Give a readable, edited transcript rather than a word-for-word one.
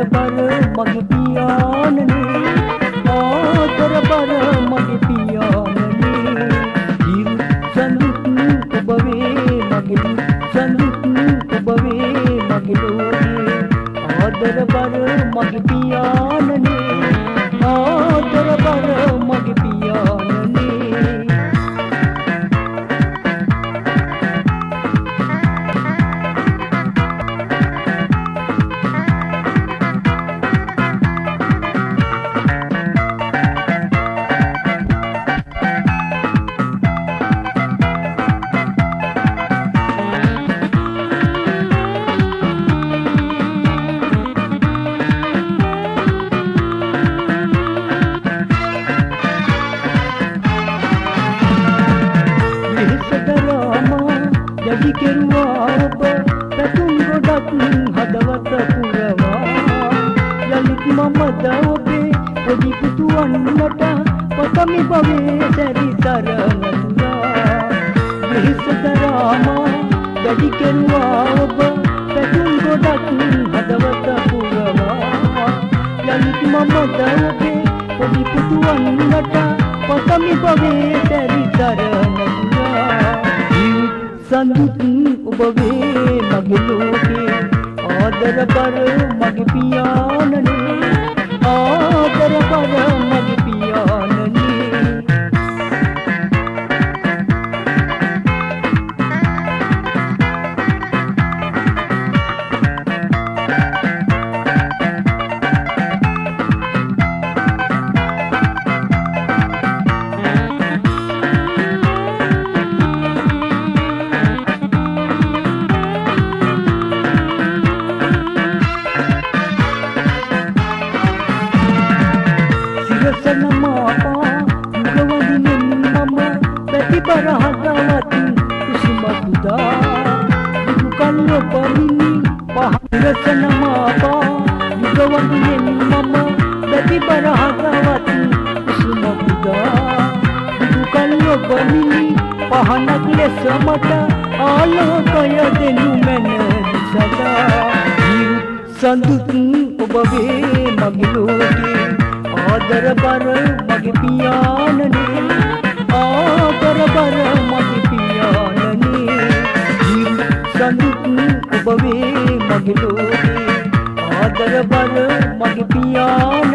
බර මගේ පියාණනේ ආදර බර මගේ පියාණනේ හිරු සඳුත් ඔබ වේ මගේ සඳුත් ඔබ වේ මගේ ලෝකේ ආදර බර මගේ පියාණනේ ආදර බර මගේ පියාණනේ යටි කෙරුවා ඔබ පැතුම් ගොඩක් හදවත පුරවා යලිත් මමද ඔබේ පොඩි පුතුවන්නට පතමි භවයේ සැරිසරන තුරා විහිසතරාමා යටි කෙරුවා ඔබ පැතුම් ගොඩක් හදවත පුරවා යලිත් මමද ඔබේ පොඩි පුතුවන්නට පතමි භවයේ සැරිසරන තුරා සඳුත් ඔබ වේ මගේ ලෝකේ ආදර බර මගේ පියාණනේ ආදර බර මගේ පියාණනේ පහනක් ලෙස මට ආලෝකය දෙනු මැන සදා සඳුත් ඔබ වේ මගේ ලෝකේ ආදර බර මගේ පියාණනේ ආදර බර මගේ පියාණනේ සඳුත් ඔබ වේ මගේ ලෝකේ ආදර බර මගේ පියාණනේ